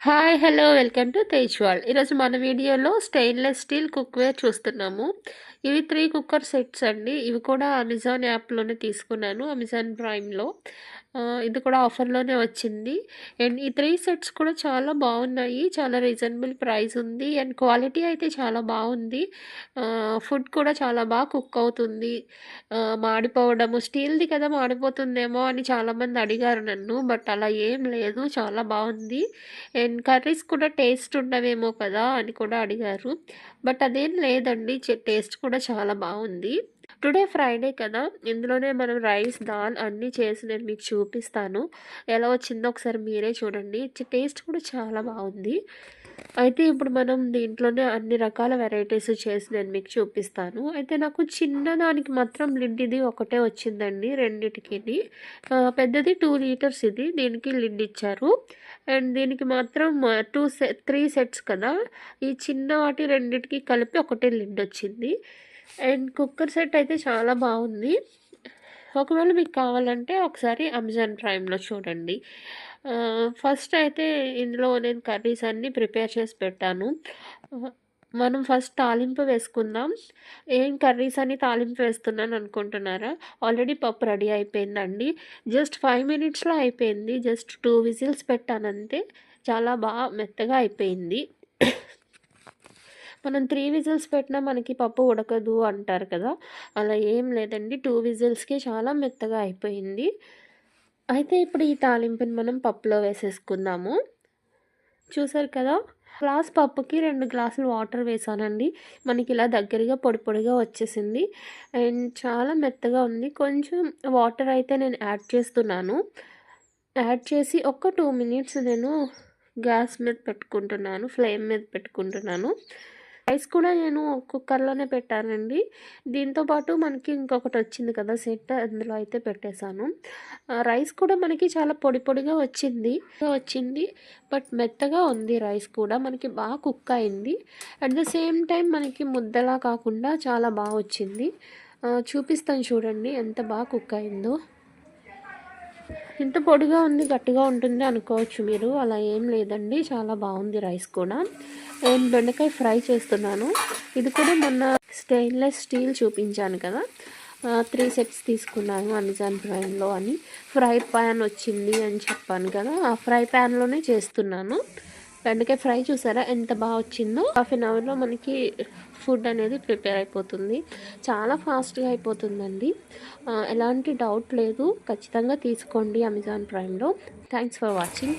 Hi hello welcome to Tej world. ఈరోజు మన వీడియోలో స్టెయిన్లెస్ స్టీల్ కుక్వేర్ చూస్తున్నాము. ఇవి 3 కుక్కర్ సెట్స్ అండి. ఇవి కూడా అమెజాన్ యాప్లోనే తీసుకున్నాను, అమెజాన్ ప్రైమ్లో. ఇది కూడా ఆఫర్లోనే వచ్చింది. అండ్ ఈ 3 సెట్స్ కూడా చాలా బాగున్నాయి, చాలా రీజనబుల్ ప్రైస్ ఉంది. అండ్ క్వాలిటీ అయితే చాలా బాగుంది. ఫుడ్ కూడా చాలా బాగా కుక్ అవుతుంది. మాడిపోవడము, స్టీల్ది కదా మాడిపోతుందేమో అని చాలామంది అడిగారు నన్ను, బట్ అలా ఏం లేదు, చాలా బాగుంది. అండ్ కర్రీస్ కూడా టేస్ట్ ఉండవేమో కదా అని కూడా అడిగారు, బట్ అదేం లేదండి, టేస్ట్ కూడా చాలా బాగుంది. టుడే ఫ్రైడే కదా, ఇందులోనే మనం రైస్, దాల్ అన్నీ చేసి నేను మీకు చూపిస్తాను. ఎలా వచ్చిందో ఒకసారి మీరే చూడండి. టేస్ట్ కూడా చాలా బాగుంది. అయితే ఇప్పుడు మనం దీంట్లోనే అన్ని రకాల వెరైటీస్ చేసి నేను మీకు చూపిస్తాను. అయితే నాకు చిన్నదానికి మాత్రం లిడ్ ఇది ఒకటే వచ్చిందండి రెండిటికి. పెద్దది 2 లీటర్స్, ఇది దీనికి లిడ్ ఇచ్చారు. అండ్ దీనికి మాత్రం 3 సెట్స్ కదా, ఈ చిన్న వాటి రెండిటికి కలిపి ఒకటే లిడ్ వచ్చింది. అండ్ కుక్కర్ సెట్ అయితే చాలా బాగుంది. ఒకవేళ మీకు కావాలంటే ఒకసారి అమెజాన్ ప్రైమ్లో చూడండి. ఫస్ట్ అయితే ఇందులో నేను కర్రీస్ అన్నీ ప్రిపేర్ చేసి పెట్టాను. మనం ఫస్ట్ తాలింపు వేసుకుందాం. ఏం కర్రీస్ అని తాలింపు వేస్తున్నాను అనుకుంటున్నారా? ఆల్రెడీ పప్పు రెడీ అయిపోయిందండి. జస్ట్ 5 మినిట్స్లో అయిపోయింది. జస్ట్ 2 విజిల్స్ పెట్టాను అంతే. చాలా బాగా మెత్తగా అయిపోయింది. మనం 3 విజిల్స్ పెట్టినా మనకి పప్పు ఉడకదు అంటారు కదా, అలా ఏం లేదండి. 2 విజిల్స్కి చాలా మెత్తగా అయిపోయింది. అయితే ఇప్పుడు ఈ తాలింపుని మనం పప్పులో వేసేసుకుందాము. చూసారు కదా, గ్లాస్ పప్పుకి 2 గ్లాసులు వాటర్ వేసానండి. మనకి ఇలా దగ్గరగా పొడి పొడిగా వచ్చేసింది. అండ్ చాలా మెత్తగా ఉంది. కొంచెం వాటర్ అయితే నేను యాడ్ చేస్తున్నాను. యాడ్ చేసి ఒక 2 మినిట్స్ నేను గ్యాస్ మీద పెట్టుకుంటున్నాను, ఫ్లేమ్ మీద పెట్టుకుంటున్నాను. రైస్ కూడా నేను కుక్కర్లోనే పెట్టానండి. దీంతోపాటు మనకి ఇంకొకటి వచ్చింది కదా సెట్, అందులో అయితే పెట్టేశాను. రైస్ కూడా మనకి చాలా పొడి పొడిగా వచ్చింది, బట్ మెత్తగా ఉంది. రైస్ కూడా మనకి బాగా కుక్ అయింది. అట్ ద సేమ్ టైం మనకి ముద్దలా కాకుండా చాలా బాగా వచ్చింది. చూపిస్తాను చూడండి ఎంత బాగా కుక్ అయిందో. ఇంత పొడిగా ఉంది, గట్టిగా ఉంటుంది అనుకోవచ్చు మీరు, అలా ఏం లేదండి, చాలా బాగుంది రైస్ కూడా. నేను బెండకాయ ఫ్రై చేస్తున్నాను. ఇది కూడా మొన్న స్టెయిన్లెస్ స్టీల్ చూపించాను కదా, 3 సెట్స్ తీసుకున్నాను అమెజాన్ ప్రైమ్లో అని. ఫ్రై ప్యాన్ వచ్చింది అని చెప్పాను కదా, ఆ ఫ్రై ప్యాన్లోనే చేస్తున్నాను. బెండకాయ ఫ్రై చూసారా ఎంత బాగా వచ్చిందో. హాఫ్ అన్ అవర్లో మనకి ఫుడ్ అనేది ప్రిపేర్ అయిపోతుంది. చాలా ఫాస్ట్గా అయిపోతుందండి, ఎలాంటి డౌట్ లేదు. ఖచ్చితంగా తీసుకోండి అమెజాన్ ప్రైమ్లో. Thanks for watching.